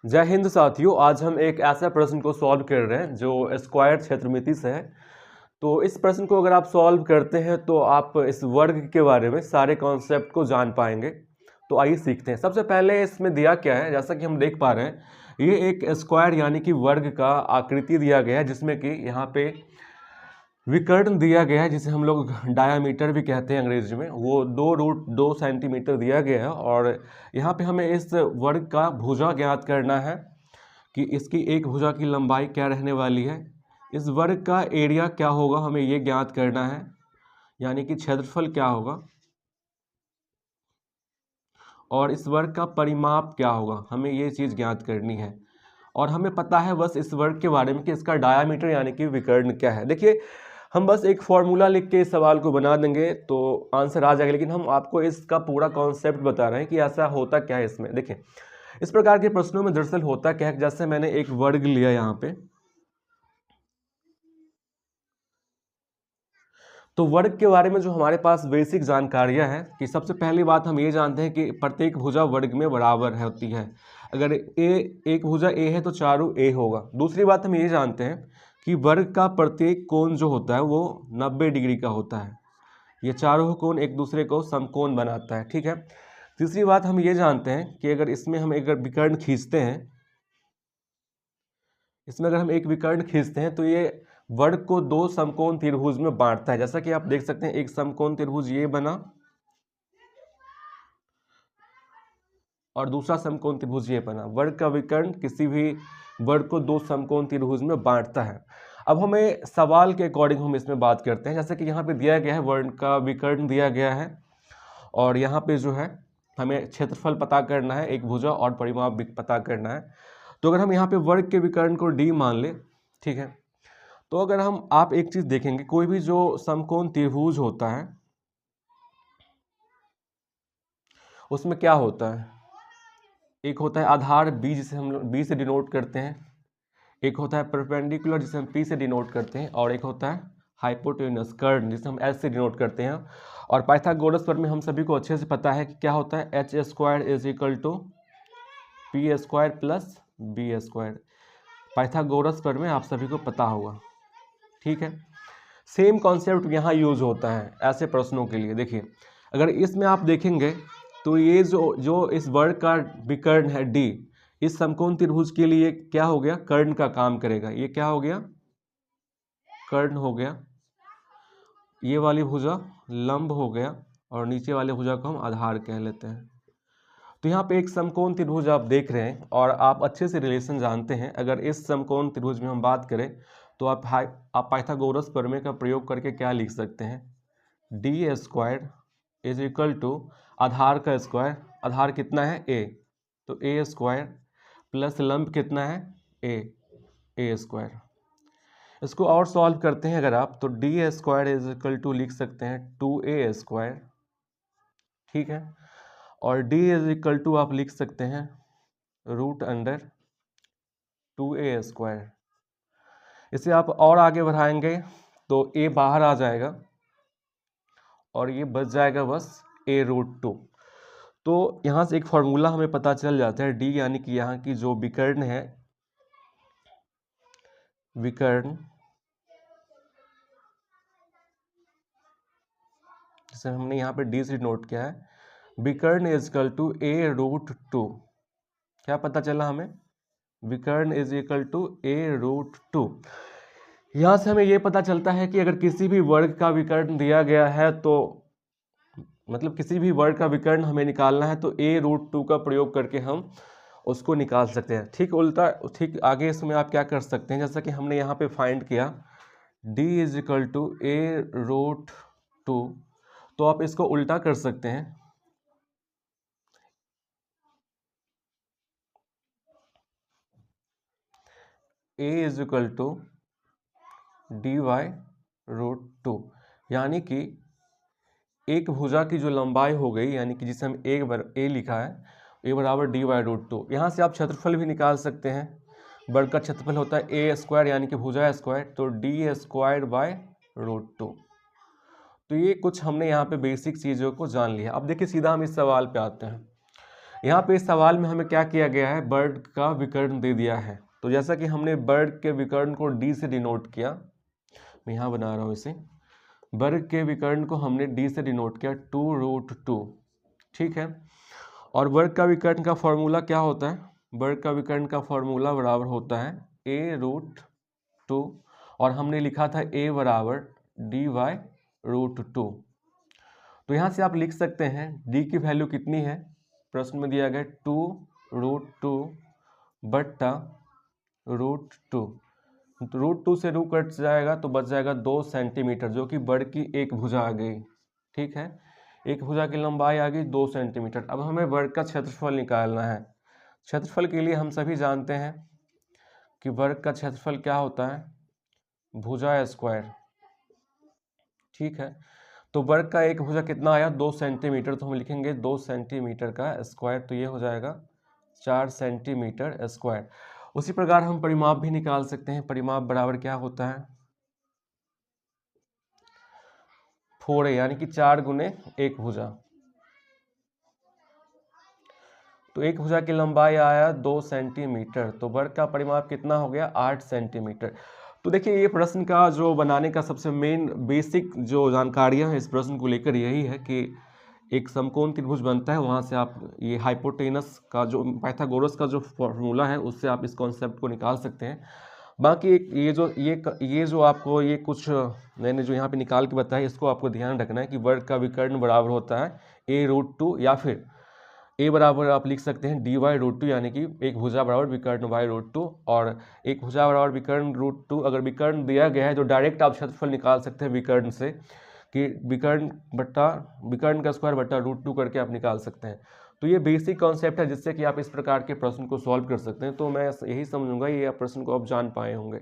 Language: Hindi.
जय हिंद साथियों, आज हम एक ऐसा प्रश्न को सॉल्व कर रहे हैं जो स्क्वायर क्षेत्रमिति से है। तो इस प्रश्न को अगर आप सॉल्व करते हैं तो आप इस वर्ग के बारे में सारे कॉन्सेप्ट को जान पाएंगे। तो आइए सीखते हैं। सबसे पहले इसमें दिया क्या है, जैसा कि हम देख पा रहे हैं, ये एक स्क्वायर यानी कि वर्ग का आकृति दिया गया है, जिसमें कि यहाँ पे विकर्ण दिया गया है, जिसे हम लोग डायामीटर भी कहते हैं अंग्रेजी में। वो 2√2 सेंटीमीटर दिया गया है और यहाँ पे हमें इस वर्ग का भुजा ज्ञात करना है कि इसकी एक भुजा की लंबाई क्या रहने वाली है। इस वर्ग का एरिया क्या होगा हमें ये ज्ञात करना है, यानी कि क्षेत्रफल क्या होगा, और इस वर्ग का परिमाप क्या होगा हमें ये चीज़ ज्ञात करनी है। और हमें पता है बस इस वर्ग के बारे में कि इसका डायामीटर यानी कि विकर्ण क्या है। देखिए, हम बस एक फॉर्मूला लिख के इस सवाल को बना देंगे तो आंसर आ जाएगा, लेकिन हम आपको इसका पूरा कॉन्सेप्ट बता रहे हैं कि ऐसा होता क्या है इसमें। देखिए, इस प्रकार के प्रश्नों में दरअसल होता क्या है, जैसे मैंने एक वर्ग लिया यहाँ पे, तो वर्ग के बारे में जो हमारे पास बेसिक जानकारियाँ हैं कि सबसे पहली बात हम ये जानते हैं कि प्रत्येक भुजा वर्ग में बराबर होती है। अगर एक भुजा ए है तो चारों ए होगा। दूसरी बात हम ये जानते हैं कि वर्ग का प्रत्येक कोण जो होता है वो 90 डिग्री का होता है। ये चारों कोण एक दूसरे को समकोण बनाता है, ठीक है। तीसरी बात हम ये जानते हैं कि अगर इसमें हम एक विकर्ण खींचते हैं, इसमें अगर हम एक विकर्ण खींचते हैं तो ये वर्ग को दो समकोण त्रिभुज में बांटता है। जैसा कि आप देख सकते हैं, एक समकोण त्रिभुज ये बना और दूसरा समकोण त्रिभुज ये बना। वर्ग का विकर्ण किसी भी वर्ग को दो समकोण त्रिभुज में बांटता है। अब हमें सवाल के अकॉर्डिंग हम इसमें बात करते हैं। जैसे कि यहाँ पे दिया गया है वर्ग का विकर्ण दिया गया है और यहाँ पे जो है हमें क्षेत्रफल पता करना है, एक भुजा, और परिमाप भी पता करना है। तो अगर हम यहाँ पे वर्ग के विकर्ण को d मान ले, ठीक है, तो अगर आप एक चीज देखेंगे, कोई भी जो समकोण त्रिभुज होता है उसमें क्या होता है, एक होता है आधार b जिसे हम लोग b से डिनोट करते हैं, एक होता है परपेंडिकुलर जिसे हम p से डिनोट करते हैं, और एक होता है हाइपोटेन्यूस कर्ण जिसे हम s से डिनोट करते हैं। और पाइथागोरस पर में हम सभी को अच्छे से पता है कि क्या होता है, h² = p² plus b²। Pythagoras पर में आप सभी को पता होगा, ठीक है। सेम कॉन्सेप्ट यहाँ यूज होता है ऐसे प्रश्नों के लिए। देखिए, अगर इसमें आप देखेंगे तो ये जो इस वर्ग का विकर्ण है d, इस समकोण त्रिभुज के लिए क्या हो गया, कर्ण का काम करेगा। ये क्या हो गया, कर्ण हो गया। ये वाली भुजा लंब हो गया और नीचे वाले भुजा को हम आधार कह लेते हैं। तो यहाँ पे एक समकोण त्रिभुज आप देख रहे हैं और आप अच्छे से रिलेशन जानते हैं। अगर इस समकोण त्रिभुज में हम बात करें तो आप पाइथागोरस प्रमेय का प्रयोग करके क्या लिख सकते हैं, d² = आधार का स्क्वायर, आधार कितना है a, तो a² प्लस लंब कितना है a²। इसको और सॉल्व करते हैं अगर आप, तो d² = लिख सकते हैं 2a², ठीक है, और d आप लिख सकते हैं √2a²। इसे आप और आगे बढ़ाएंगे तो a बाहर आ जाएगा और ये बच जाएगा बस a√2। तो यहाँ से एक फॉर्मूला हमें पता चल जाता है, d यानी कि यहाँ की जो विकर्ण है, विकर्ण जिसे हमने यहाँ पे d से नोट किया है, विकर्ण = a√2। क्या पता चला हमें, विकर्ण = a√2। यहाँ से हमें ये पता चलता है कि अगर किसी भी वर्ग का विकर्ण दिया गया है तो मतलब किसी भी वर्ग का विकर्ण हमें निकालना है तो a√2 का प्रयोग करके हम उसको निकाल सकते हैं। ठीक उल्टा, ठीक आगे इसमें आप क्या कर सकते हैं, जैसा कि हमने यहाँ पे फाइंड किया d = a√2, तो आप इसको उल्टा कर सकते हैं, a = dy√2, यानी कि एक भुजा की जो लंबाई हो गई, यानी कि जिसे हम a लिखा है, a = dy√2। यहाँ से आप क्षेत्रफल भी निकाल सकते हैं। वर्ग का क्षेत्रफल होता है a² यानी कि भुजा स्क्वायर, तो d²/√2। तो ये कुछ हमने यहाँ पे बेसिक चीज़ों को जान लिया। अब देखिए, सीधा हम इस सवाल पे आते हैं। यहाँ पे इस सवाल में हमें क्या किया गया है, वर्ग का विकर्ण दे दिया है। तो जैसा कि हमने वर्ग के विकर्ण को डी से डिनोट किया, मैं यहाँ बना रहा हूँ इसे, वर्ग के विकर्ण को हमने डी से डिनोट किया 2√2, ठीक है। और वर्ग का विकर्ण का फॉर्मूला क्या होता है, वर्ग का विकर्ण का फॉर्मूला बराबर होता है a√2, और हमने लिखा था a बराबर dy√2। तो यहाँ से आप लिख सकते हैं d की वैल्यू कितनी है, प्रश्न में दिया गया 2√2 बट्टा √2, √2 से रू कट जाएगा तो बच जाएगा 2 सेंटीमीटर, जो कि वर्ग की एक भुजा आ गई, ठीक है। एक भुजा की लंबाई आ गई 2 सेंटीमीटर। अब हमें वर्ग का क्षेत्रफल निकालना है। क्षेत्रफल के लिए हम सभी जानते हैं कि वर्ग का क्षेत्रफल क्या होता है, भुजा स्क्वायर, ठीक है। तो वर्ग का एक भुजा कितना आया, 2 सेंटीमीटर, तो हम लिखेंगे 2 सेंटीमीटर का स्क्वायर, तो ये हो जाएगा 4 सेंटीमीटर स्क्वायर। उसी प्रकार हम परिमाप भी निकाल सकते हैं। परिमाप बराबर क्या होता है, 4a, यानी कि 4 गुने एक भुजा। तो एक भुजा की लंबाई आया 2 सेंटीमीटर, तो वर्ग का परिमाप कितना हो गया, 8 सेंटीमीटर। तो देखिए ये प्रश्न का जो बनाने का सबसे मेन बेसिक जो जानकारियां हैं इस प्रश्न को लेकर यही है कि एक समकोण त्रिभुज बनता है, वहां से आप ये हाइपोटेनस का जो पाइथागोरस का जो फॉर्मूला है उससे आप इस कॉन्सेप्ट को निकाल सकते हैं। बाकी एक ये जो आपको ये कुछ मैंने जो यहाँ पे निकाल के बताया, इसको आपको ध्यान रखना है कि वर्ग का विकर्ण बराबर होता है a√2, या फिर a बराबर आप लिख सकते हैं dy√2, यानी कि एक भुजा बराबर विकर्ण y√2, और एक भुजा बराबर विकर्ण √2। अगर विकर्ण दिया गया है तो डायरेक्ट आप क्षेत्रफल निकाल सकते हैं विकर्ण से, कि विकर्ण का स्क्वायर बट्टा √2 करके आप निकाल सकते हैं। तो ये बेसिक कॉन्सेप्ट है जिससे कि आप इस प्रकार के प्रश्न को सॉल्व कर सकते हैं। तो मैं यही समझूंगा ये आप प्रश्न को आप जान पाए होंगे।